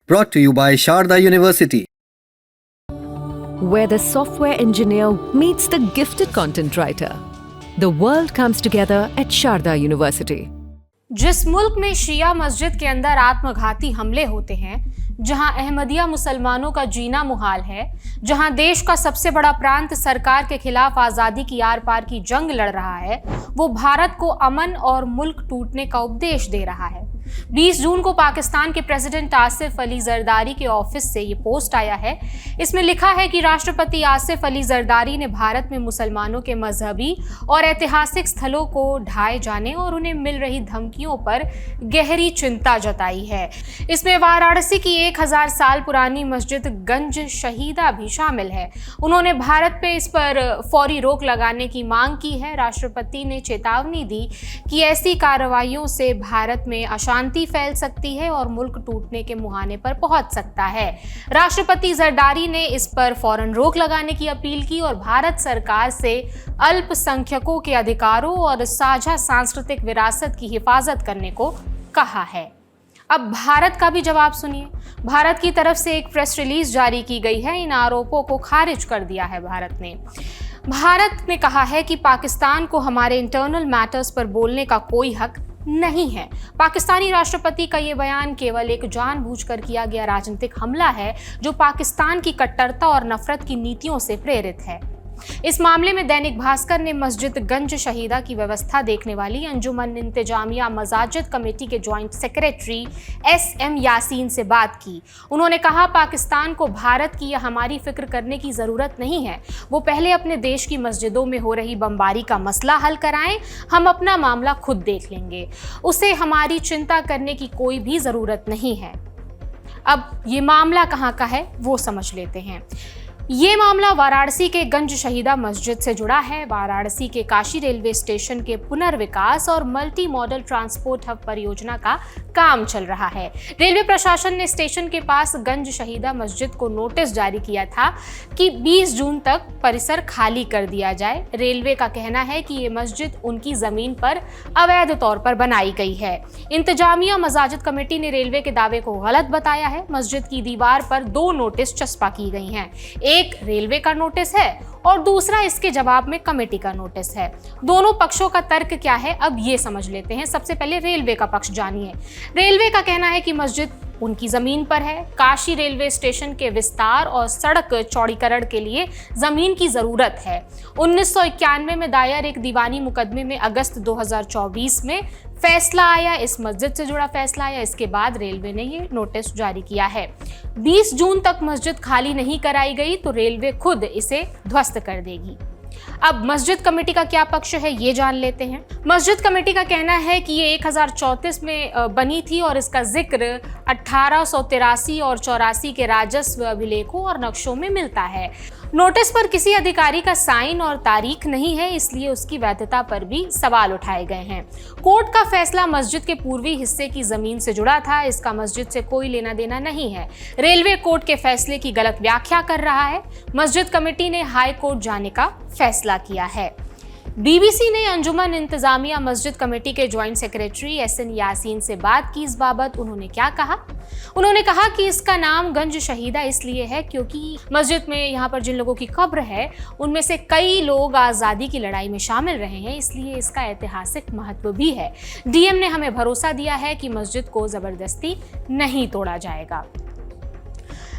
Brought to you by Sharda University. Where the software engineer meets the gifted content writer. The world comes together at Sharda University. जिस मुल्क में शिया मस्जिद के अंदर आत्मघाती हमले होते हैं, जहां अहमदिया मुसलमानों का जीना मुहाल है, जहां देश का सबसे बड़ा प्रांत सरकार के खिलाफ आज़ादी की आर पार की जंग लड़ रहा है, वो भारत को अमन और मुल्क टूटने का उपदेश दे रहा है। 20 जून को पाकिस्तान के प्रेसिडेंट आसिफ अली जरदारी के ऑफिस से ये पोस्ट आया है। इसमें लिखा है कि राष्ट्रपति आसिफ अली जरदारी ने भारत में मुसलमानों के मजहबी और ऐतिहासिक स्थलों को ढाए जाने और उन्हें मिल रही धमकियों पर गहरी चिंता जताई है। इसमें वाराणसी की 1000 साल पुरानी मस्जिद गंज शहीदा भी शामिल है। उन्होंने भारत पे इस पर फौरी रोक लगाने की मांग की है। राष्ट्रपति ने चेतावनी दी कि ऐसी कार्रवाइयों से भारत में अशांति फैल सकती है और मुल्क टूटने के मुहाने पर पहुंच सकता है। राष्ट्रपति जरदारी ने इस पर फौरन रोक लगाने की अपील की और भारत सरकार से अल्पसंख्यकों के अधिकारों और साझा सांस्कृतिक विरासत की हिफाजत करने को कहा है। अब भारत का भी जवाब सुनिए। भारत की तरफ से एक प्रेस रिलीज जारी की गई है। इन आरोपों को खारिज कर दिया है भारत ने कहा है कि पाकिस्तान को हमारे इंटरनल मैटर्स पर बोलने का कोई हक नहीं है। पाकिस्तानी राष्ट्रपति का ये बयान केवल एक जानबूझकर किया गया राजनीतिक हमला है जो पाकिस्तान की कट्टरता और नफरत की नीतियों से प्रेरित है। इस मामले में दैनिक भास्कर ने मस्जिद गंज शहीदा की व्यवस्था देखने वाली अंजुमन इंतजामिया मसाजिद कमेटी के जॉइंट सेक्रेटरी SM यासीन से बात की। उन्होंने कहा, पाकिस्तान को भारत की या हमारी फिक्र करने की ज़रूरत नहीं है। वो पहले अपने देश की मस्जिदों में हो रही बमबारी का मसला हल कराएं, हम अपना मामला खुद देख लेंगे। उसे हमारी चिंता करने की कोई भी ज़रूरत नहीं है। अब ये मामला कहाँ का है वो समझ लेते हैं। ये मामला वाराणसी के गंज शहीदा मस्जिद से जुड़ा है। वाराणसी के काशी रेलवे स्टेशन के पुनर्विकास और मल्टी मॉडल ट्रांसपोर्ट हब परियोजना का काम चल रहा है। रेलवे प्रशासन ने स्टेशन के पास गंज शहीदा मस्जिद को नोटिस जारी किया था कि 20 जून तक परिसर खाली कर दिया जाए। रेलवे का कहना है कि ये मस्जिद उनकी जमीन पर अवैध तौर पर बनाई गई है। इंतजामिया मसाजिद कमेटी ने रेलवे के दावे को गलत बताया है। मस्जिद की दीवार पर 2 नोटिस चस्पा की गई हैं। एक रेलवे का नोटिस है और दूसरा इसके जवाब में कमेटी का नोटिस है। दोनों पक्षों का तर्क क्या है, अब ये समझ लेते हैं। सबसे पहले रेलवे का पक्ष जानिए। रेलवे का कहना है कि मस्जिद उनकी जमीन पर है। काशी रेलवे स्टेशन के विस्तार और सड़क चौड़ीकरण के लिए जमीन की जरूरत है। 1991 में दायर एक दीवानी मुकदमे में अगस्त 2024 में फैसला आया, इस मस्जिद से जुड़ा फैसला आया। इसके बाद रेलवे ने ये नोटिस जारी किया है। 20 जून तक मस्जिद खाली नहीं कराई गई तो रेलवे खुद इसे ध्वस्त कर देगी। अब मस्जिद कमेटी का क्या पक्ष है ये जान लेते हैं। मस्जिद कमेटी का कहना है कि ये 1034 में बनी थी और इसका जिक्र 1883 और 84 के राजस्व अभिलेखों और नक्शों में मिलता है। नोटिस पर किसी अधिकारी का साइन और तारीख नहीं है, इसलिए उसकी वैधता पर भी सवाल उठाए गए हैं। कोर्ट का फैसला मस्जिद के पूर्वी हिस्से की जमीन से जुड़ा था। इसका मस्जिद से कोई लेना देना नहीं है। रेलवे कोर्ट के फैसले की गलत व्याख्या कर रहा है। मस्जिद कमेटी ने हाई कोर्ट जाने का फैसला किया है। BBC ने अंजुमन इंतजामिया मस्जिद कमेटी के जॉइंट सेक्रेटरी SM यासीन से बात की। इस बाबत उन्होंने क्या कहा? उन्होंने कहा कि इसका नाम गंज शहीदा इसलिए है क्योंकि मस्जिद में यहाँ पर जिन लोगों की कब्र है उनमें से कई लोग आज़ादी की लड़ाई में शामिल रहे हैं, इसलिए इसका ऐतिहासिक महत्व भी है। DM ने हमें भरोसा दिया है कि मस्जिद को ज़बरदस्ती नहीं तोड़ा जाएगा।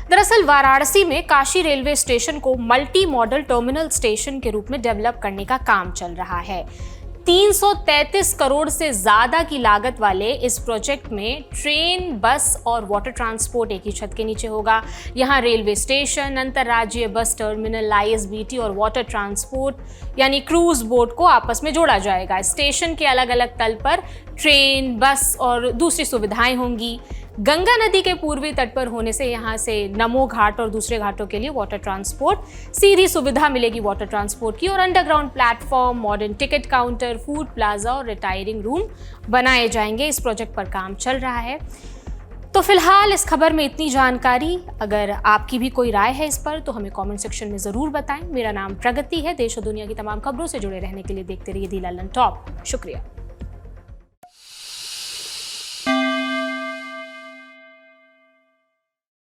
दरअसल वाराणसी में काशी रेलवे स्टेशन को मल्टी मॉडल टर्मिनल स्टेशन के रूप में डेवलप करने का काम चल रहा है। 333 करोड़ से ज्यादा की लागत वाले इस प्रोजेक्ट में ट्रेन, बस और वाटर ट्रांसपोर्ट एक ही छत के नीचे होगा। यहाँ रेलवे स्टेशन, अंतर्राज्यीय बस टर्मिनल, ISBT और वाटर ट्रांसपोर्ट यानी क्रूज बोट को आपस में जोड़ा जाएगा। स्टेशन के अलग अलग तल पर ट्रेन, बस और दूसरी सुविधाएं होंगी। गंगा नदी के पूर्वी तट पर होने से यहाँ से नमो घाट और दूसरे घाटों के लिए वाटर ट्रांसपोर्ट सीधी सुविधा मिलेगी वाटर ट्रांसपोर्ट की। और underground platform, modern ticket counter, food plaza और रिटायरिंग रूम बनाए जाएंगे। इस प्रोजेक्ट पर काम चल रहा है। तो फिलहाल इस खबर में इतनी जानकारी। अगर आपकी भी कोई राय है इस पर तो हमें कमेंट सेक्शन में ज़रूर बताएं। मेरा नाम प्रगति है। देश और दुनिया की तमाम खबरों से जुड़े रहने के लिए देखते रहिए दी लल्लन टॉप। शुक्रिया।